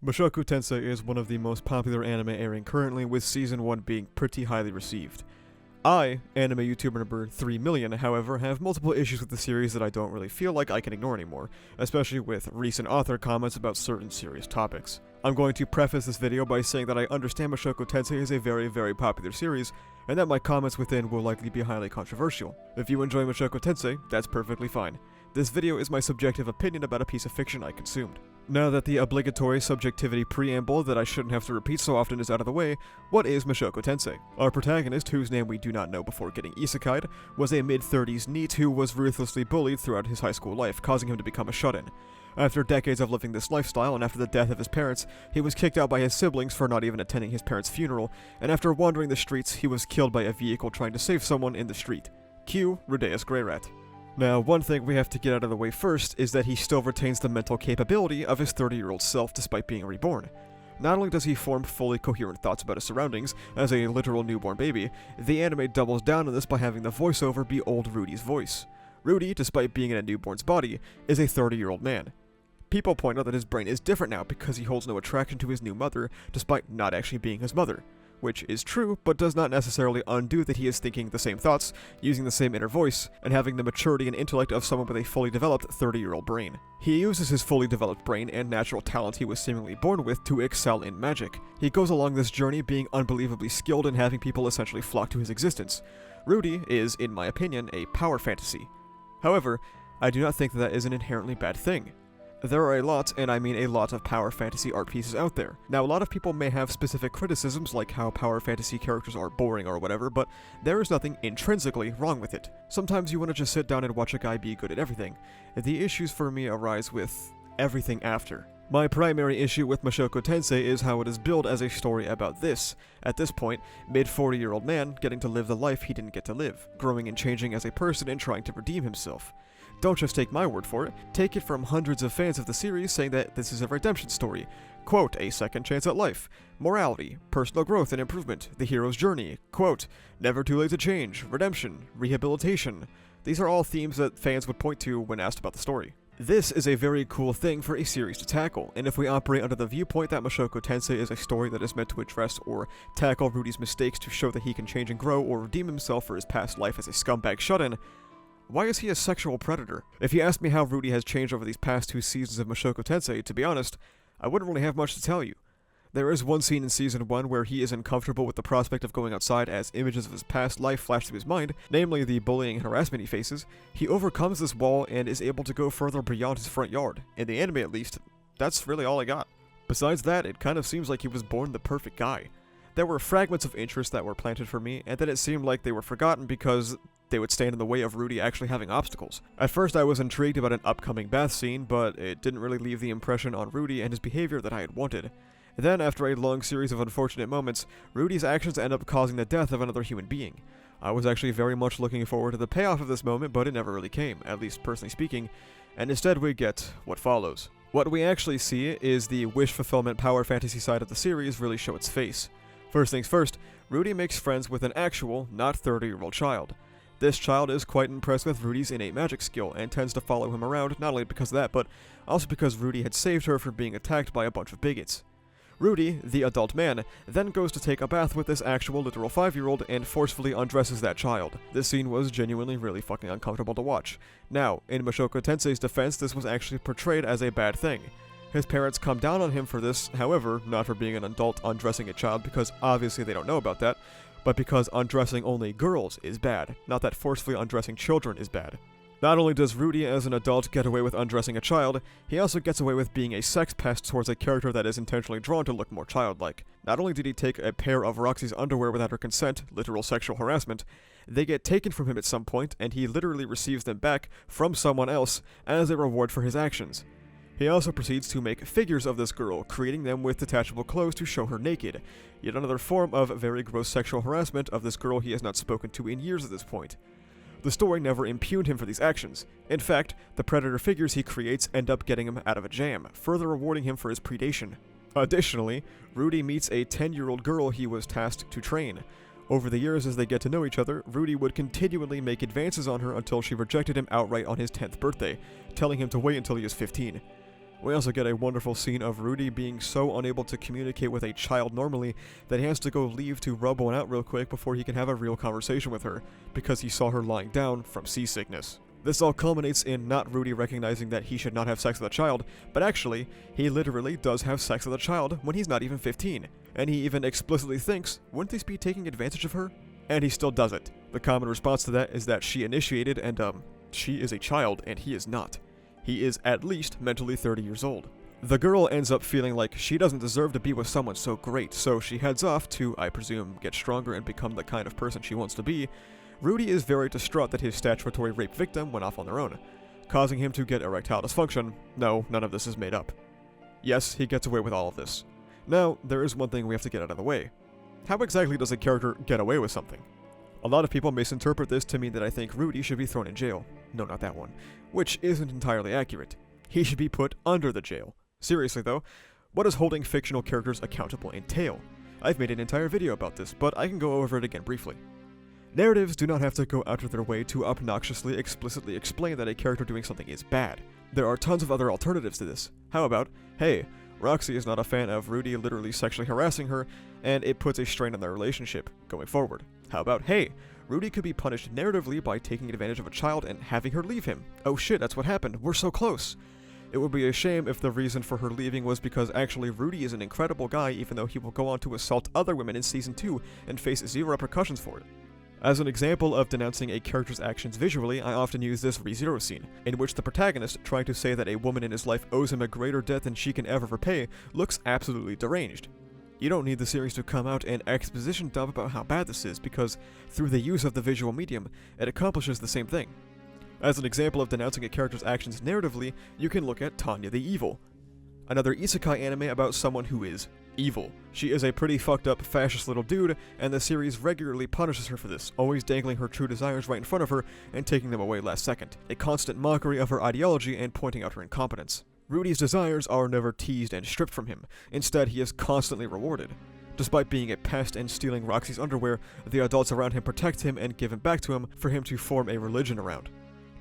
Mushoku Tensei is one of the most popular anime airing currently, with Season 1 being pretty highly received. I, anime YouTuber number 3 million, however, have multiple issues with the series that I don't really feel like I can ignore anymore, especially with recent author comments about certain serious topics. I'm going to preface this video by saying that I understand Mushoku Tensei is a very popular series, and that my comments within will likely be highly controversial. If you enjoy Mushoku Tensei, that's perfectly fine. This video is my subjective opinion about a piece of fiction I consumed. Now that the obligatory subjectivity preamble that I shouldn't have to repeat so often is out of the way, what is Mushoku Tensei? Our protagonist, whose name we do not know before getting isekai'd, was a mid-30s NEET who was ruthlessly bullied throughout his high school life, causing him to become a shut-in. After decades of living this lifestyle, and after the death of his parents, he was kicked out by his siblings for not even attending his parents' funeral, and after wandering the streets, he was killed by a vehicle trying to save someone in the street. Cue Rudeus Greyrat. Now, one thing we have to get out of the way first is that he still retains the mental capability of his 30-year-old self despite being reborn. Not only does he form fully coherent thoughts about his surroundings, as a literal newborn baby, the anime doubles down on this by having the voiceover be old Rudy's voice. Rudy, despite being in a newborn's body, is a 30-year-old man. People point out that his brain is different now because he holds no attraction to his new mother, despite not actually being his mother. Which is true, but does not necessarily undo that he is thinking the same thoughts, using the same inner voice, and having the maturity and intellect of someone with a fully developed 30-year-old brain. He uses his fully developed brain and natural talent he was seemingly born with to excel in magic. He goes along this journey being unbelievably skilled in having people essentially flock to his existence. Rudy is, in my opinion, a power fantasy. However, I do not think that is an inherently bad thing. There are a lot, and I mean a lot, of power fantasy art pieces out there. Now, a lot of people may have specific criticisms, like how power fantasy characters are boring or whatever, but there is nothing intrinsically wrong with it. Sometimes you want to just sit down and watch a guy be good at everything. The issues for me arise with everything after. My primary issue with Mushoku Tensei is how it is billed as a story about this, at this point, mid-40-year-old man getting to live the life he didn't get to live, growing and changing as a person and trying to redeem himself. Don't just take my word for it, take it from hundreds of fans of the series saying that this is a redemption story. Quote, a second chance at life, morality, personal growth and improvement, the hero's journey, quote, never too late to change, redemption, rehabilitation. These are all themes that fans would point to when asked about the story. This is a very cool thing for a series to tackle, and if we operate under the viewpoint that Mushoku Tensei is a story that is meant to address or tackle Rudy's mistakes to show that he can change and grow or redeem himself for his past life as a scumbag shut-in, why is he a sexual predator? If you ask me how Rudy has changed over these past 2 seasons of Mushoku Tensei, to be honest, I wouldn't really have much to tell you. There is one scene in Season 1 where he is uncomfortable with the prospect of going outside as images of his past life flash through his mind, namely the bullying and harassment he faces. He overcomes this wall and is able to go further beyond his front yard. In the anime at least, that's really all I got. Besides that, it kind of seems like he was born the perfect guy. There were fragments of interest that were planted for me, and then it seemed like they were forgotten because they would stand in the way of Rudy actually having obstacles. At first I was intrigued about an upcoming bath scene, but it didn't really leave the impression on Rudy and his behavior that I had wanted. Then, after a long series of unfortunate moments, Rudy's actions end up causing the death of another human being. I was actually very much looking forward to the payoff of this moment, but it never really came, at least personally speaking, and instead we get what follows. What we actually see is the wish fulfillment power fantasy side of the series really show its face. First things first, Rudy makes friends with an actual, not 30-year-old child. This child is quite impressed with Rudy's innate magic skill and tends to follow him around not only because of that, but also because Rudy had saved her from being attacked by a bunch of bigots. Rudy, the adult man, then goes to take a bath with this actual literal 5-year-old and forcefully undresses that child. This scene was genuinely really fucking uncomfortable to watch. Now, in Mushoku Tensei's defense, this was actually portrayed as a bad thing. His parents come down on him for this, however, not for being an adult undressing a child because obviously they don't know about that, but because undressing only girls is bad, not that forcefully undressing children is bad. Not only does Rudy as an adult get away with undressing a child, he also gets away with being a sex pest towards a character that is intentionally drawn to look more childlike. Not only did he take a pair of Roxy's underwear without her consent, literal sexual harassment, they get taken from him at some point and he literally receives them back from someone else as a reward for his actions. He also proceeds to make figures of this girl, creating them with detachable clothes to show her naked, yet another form of very gross sexual harassment of this girl he has not spoken to in years at this point. The story never impugned him for these actions. In fact, the predator figures he creates end up getting him out of a jam, further rewarding him for his predation. Additionally, Rudy meets a 10-year-old girl he was tasked to train. Over the years as they get to know each other, Rudy would continually make advances on her until she rejected him outright on his 10th birthday, telling him to wait until he is 15. We also get a wonderful scene of Rudy being so unable to communicate with a child normally that he has to go leave to rub one out real quick before he can have a real conversation with her, because he saw her lying down from seasickness. This all culminates in not Rudy recognizing that he should not have sex with a child, but actually, he literally does have sex with a child when he's not even 15. And he even explicitly thinks, wouldn't this be taking advantage of her? And he still does it. The common response to that is that she initiated and, she is a child and he is not. He is at least mentally 30 years old. The girl ends up feeling like she doesn't deserve to be with someone so great, so she heads off to, I presume, get stronger and become the kind of person she wants to be. Rudy is very distraught that his statutory rape victim went off on their own, causing him to get erectile dysfunction. No, none of this is made up. Yes, he gets away with all of this. Now, there is one thing we have to get out of the way. How exactly does a character get away with something? A lot of people misinterpret this to mean that I think Rudy should be thrown in jail. No, not that one. Which isn't entirely accurate. He should be put under the jail. Seriously though, what does holding fictional characters accountable entail? I've made an entire video about this, but I can go over it again briefly. Narratives do not have to go out of their way to obnoxiously explicitly explain that a character doing something is bad. There are tons of other alternatives to this. How about, hey, Roxy is not a fan of Rudy literally sexually harassing her, and it puts a strain on their relationship going forward. How about, hey, Rudy could be punished narratively by taking advantage of a child and having her leave him. Oh shit, that's what happened. We're so close. It would be a shame if the reason for her leaving was because actually Rudy is an incredible guy even though he will go on to assault other women in Season 2 and face zero repercussions for it. As an example of denouncing a character's actions visually, I often use this ReZero scene, in which the protagonist, trying to say that a woman in his life owes him a greater debt than she can ever repay, looks absolutely deranged. You don't need the series to come out and exposition dump about how bad this is, because through the use of the visual medium, it accomplishes the same thing. As an example of denouncing a character's actions narratively, you can look at Tanya the Evil, another isekai anime about someone who is evil. She is a pretty fucked up fascist little dude, and the series regularly punishes her for this, always dangling her true desires right in front of her and taking them away last second, a constant mockery of her ideology and pointing out her incompetence. Rudy's desires are never teased and stripped from him, instead he is constantly rewarded. Despite being a pest and stealing Roxy's underwear, the adults around him protect him and give him back to him for him to form a religion around.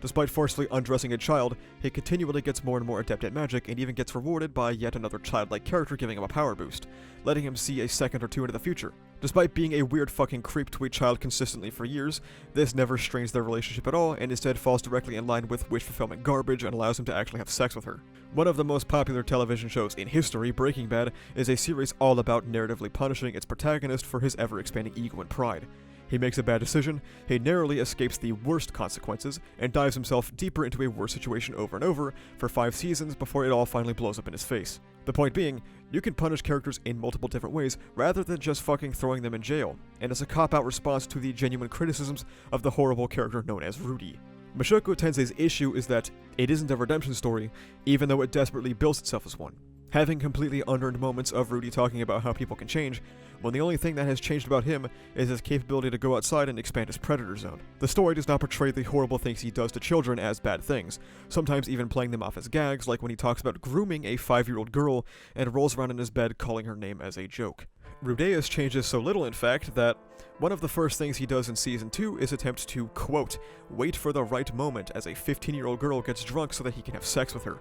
Despite forcefully undressing a child, he continually gets more and more adept at magic and even gets rewarded by yet another childlike character giving him a power boost, letting him see a second or two into the future. Despite being a weird fucking creep to a child consistently for years, this never strains their relationship at all and instead falls directly in line with wish fulfillment garbage and allows him to actually have sex with her. One of the most popular television shows in history, Breaking Bad, is a series all about narratively punishing its protagonist for his ever-expanding ego and pride. He makes a bad decision, he narrowly escapes the worst consequences, and dives himself deeper into a worse situation over and over for 5 seasons before it all finally blows up in his face. The point being, you can punish characters in multiple different ways rather than just fucking throwing them in jail, and it's a cop-out response to the genuine criticisms of the horrible character known as Rudy. Mushoku Tensei's issue is that it isn't a redemption story, even though it desperately bills itself as one. Having completely unearned moments of Rudy talking about how people can change, when the only thing that has changed about him is his capability to go outside and expand his predator zone. The story does not portray the horrible things he does to children as bad things, sometimes even playing them off as gags, like when he talks about grooming a 5-year-old girl and rolls around in his bed calling her name as a joke. Rudeus changes so little, in fact, that one of the first things he does in Season 2 is attempt to, quote, wait for the right moment as a 15-year-old girl gets drunk so that he can have sex with her,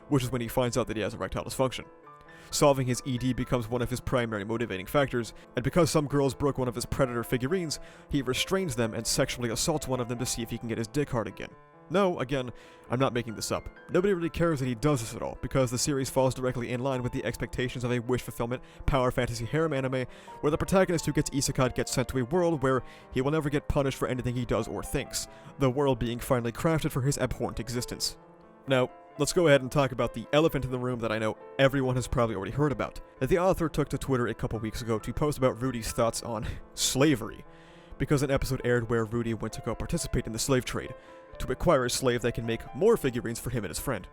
which is when he finds out that he has erectile dysfunction. Solving his ED becomes one of his primary motivating factors, and because some girls broke one of his predator figurines, he restrains them and sexually assaults one of them to see if he can get his dick hard again. No, again, I'm not making this up. Nobody really cares that he does this at all, because the series falls directly in line with the expectations of a wish fulfillment, power fantasy harem anime, where the protagonist who gets isekai gets sent to a world where he will never get punished for anything he does or thinks, the world being finally crafted for his abhorrent existence. Now, let's go ahead and talk about the elephant in the room that I know everyone has probably already heard about. That the author took to Twitter a couple weeks ago to post about Rudy's thoughts on slavery, because an episode aired where Rudy went to go participate in the slave trade, to acquire a slave that can make more figurines for him and his friend.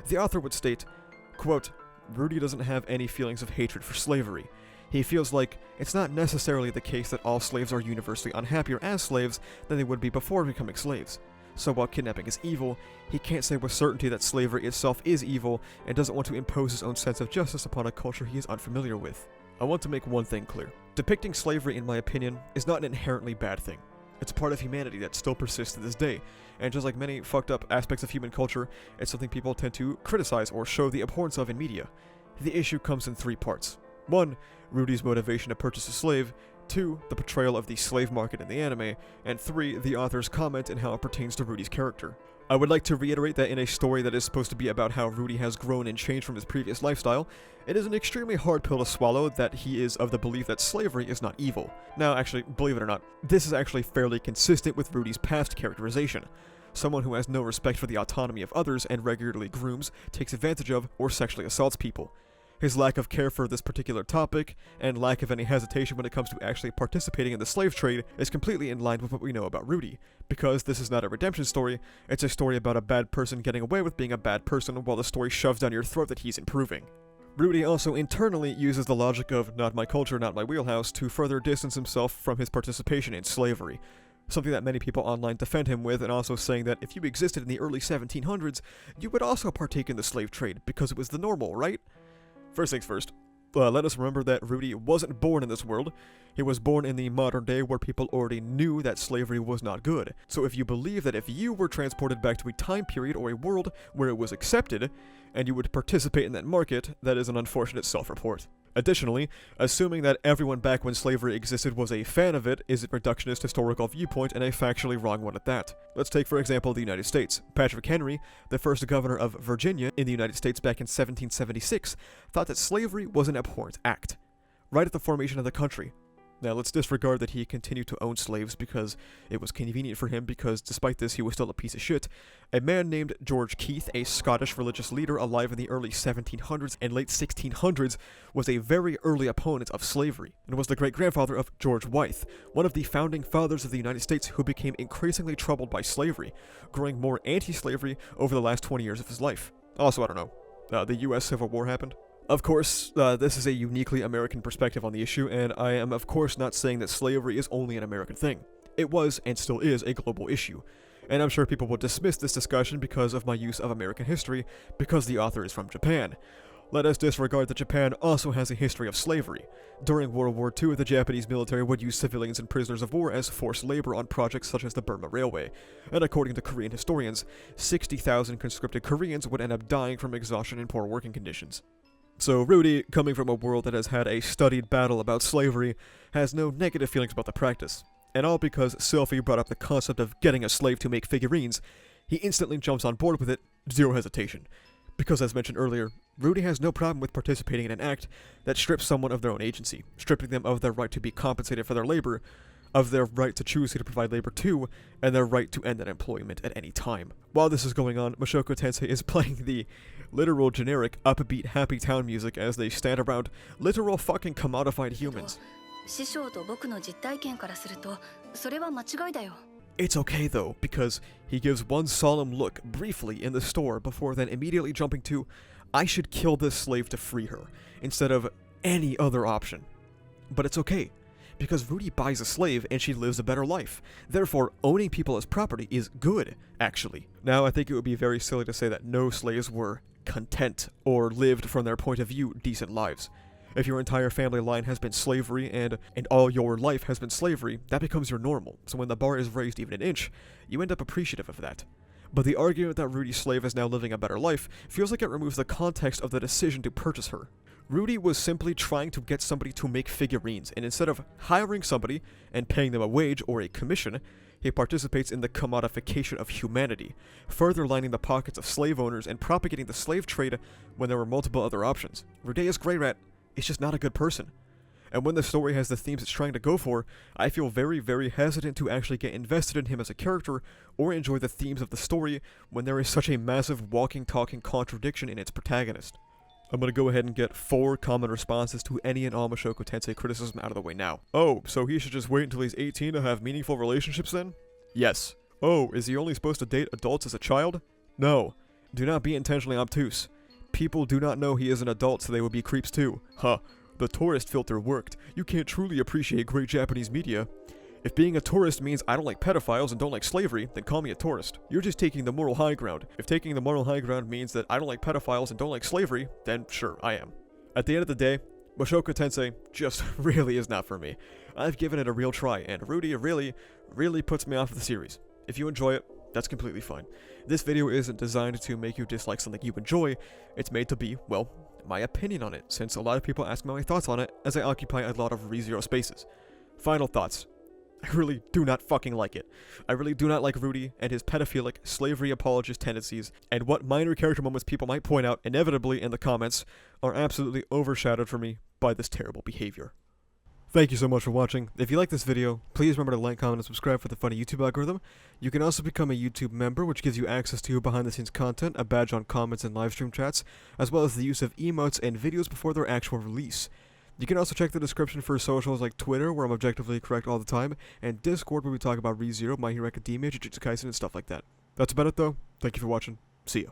The author would state, quote, Rudy doesn't have any feelings of hatred for slavery. He feels like it's not necessarily the case that all slaves are universally unhappier as slaves than they would be before becoming slaves. So while kidnapping is evil, he can't say with certainty that slavery itself is evil and doesn't want to impose his own sense of justice upon a culture he is unfamiliar with. I want to make one thing clear. Depicting slavery, in my opinion, is not an inherently bad thing. It's a part of humanity that still persists to this day, and just like many fucked up aspects of human culture, it's something people tend to criticize or show the abhorrence of in media. The issue comes in 3 parts. 1. Rudy's motivation to purchase a slave. 2. The portrayal of the slave market in the anime. And 3. The author's comment and how it pertains to Rudy's character. I would like to reiterate that in a story that is supposed to be about how Rudy has grown and changed from his previous lifestyle, it is an extremely hard pill to swallow that he is of the belief that slavery is not evil. Now, actually, believe it or not, this is actually fairly consistent with Rudy's past characterization. Someone who has no respect for the autonomy of others and regularly grooms, takes advantage of, or sexually assaults people. His lack of care for this particular topic, and lack of any hesitation when it comes to actually participating in the slave trade, is completely in line with what we know about Rudy. Because this is not a redemption story, it's a story about a bad person getting away with being a bad person while the story shoves down your throat that he's improving. Rudy also internally uses the logic of not my culture, not my wheelhouse to further distance himself from his participation in slavery. Something that many people online defend him with, and also saying that if you existed in the early 1700s, you would also partake in the slave trade because it was the normal, right? First things first, let us remember that Rudy wasn't born in this world. He was born in the modern day where people already knew that slavery was not good. So if you believe that if you were transported back to a time period or a world where it was accepted, and you would participate in that market, that is an unfortunate self-report. Additionally, assuming that everyone back when slavery existed was a fan of it is a reductionist historical viewpoint and a factually wrong one at that. Let's take for example the United States. Patrick Henry, the first governor of Virginia in the United States back in 1776, thought that slavery was an abhorrent act, right at the formation of the country. Now, let's disregard that he continued to own slaves because it was convenient for him, because despite this, he was still a piece of shit. A man named George Keith, a Scottish religious leader alive in the early 1700s and late 1600s, was a very early opponent of slavery, and was the great-grandfather of George Wythe, one of the founding fathers of the United States who became increasingly troubled by slavery, growing more anti-slavery over the last 20 years of his life. Also, I don't know, the US Civil War happened. Of course, this is a uniquely American perspective on the issue, and I am of course not saying that slavery is only an American thing. It was, and still is, a global issue, and I'm sure people will dismiss this discussion because of my use of American history, because the author is from Japan. Let us disregard that Japan also has a history of slavery. During World War II, the Japanese military would use civilians and prisoners of war as forced labor on projects such as the Burma Railway, and according to Korean historians, 60,000 conscripted Koreans would end up dying from exhaustion and poor working conditions. So Rudy, coming from a world that has had a studied battle about slavery, has no negative feelings about the practice. And all because Sophie brought up the concept of getting a slave to make figurines, he instantly jumps on board with it, zero hesitation. Because as mentioned earlier, Rudy has no problem with participating in an act that strips someone of their own agency, stripping them of their right to be compensated for their labor, of their right to choose who to provide labor to, and their right to end that employment at any time. While this is going on, Mushoku Tensei is playing the literal generic upbeat happy town music as they stand around literal fucking commodified humans. It's okay though, because he gives one solemn look briefly in the store before then immediately jumping to, I should kill this slave to free her, instead of any other option. But it's okay, because Rudy buys a slave and she lives a better life. Therefore, owning people as property is good, actually. Now, I think it would be very silly to say that no slaves were content or lived from their point of view decent lives. If your entire family line has been slavery and all your life has been slavery, that becomes your normal. So when the bar is raised even an inch, you end up appreciative of that. But the argument that Rudy's slave is now living a better life feels like it removes the context of the decision to purchase her. Rudy was simply trying to get somebody to make figurines, and instead of hiring somebody and paying them a wage or a commission, he participates in the commodification of humanity, further lining the pockets of slave owners and propagating the slave trade when there were multiple other options. Rudeus Greyrat is just not a good person. And when the story has the themes it's trying to go for, I feel very, very hesitant to actually get invested in him as a character or enjoy the themes of the story when there is such a massive walking, talking contradiction in its protagonist. I'm gonna go ahead and get 4 common responses to any and all Mushoku Tensei criticism out of the way now. Oh, so he should just wait until he's 18 to have meaningful relationships then? Yes. Oh, is he only supposed to date adults as a child? No. Do not be intentionally obtuse. People do not know he is an adult, so they would be creeps too. Huh. The tourist filter worked. You can't truly appreciate great Japanese media. If being a tourist means I don't like pedophiles and don't like slavery, then call me a tourist. You're just taking the moral high ground. If taking the moral high ground means that I don't like pedophiles and don't like slavery, then sure, I am. At the end of the day, Mushoku Tensei just really is not for me. I've given it a real try, and Rudy really puts me off of the series. If you enjoy it, that's completely fine. This video isn't designed to make you dislike something you enjoy, it's made to be, well, my opinion on it, since a lot of people ask me my thoughts on it, as I occupy a lot of ReZero spaces. Final thoughts. I really do not fucking like it. I really do not like Rudy and his pedophilic, slavery apologist tendencies, and what minor character moments people might point out inevitably in the comments are absolutely overshadowed for me by this terrible behavior. Thank you so much for watching. If you like this video, please remember to like, comment, and subscribe for the funny YouTube algorithm. You can also become a YouTube member, which gives you access to behind-the-scenes content, a badge on comments and livestream chats, as well as the use of emotes and videos before their actual release. You can also check the description for socials like Twitter, where I'm objectively correct all the time, and Discord, where we talk about ReZero, My Hero Academia, Jujutsu Kaisen, and stuff like that. That's about it though. Thank you for watching. See ya.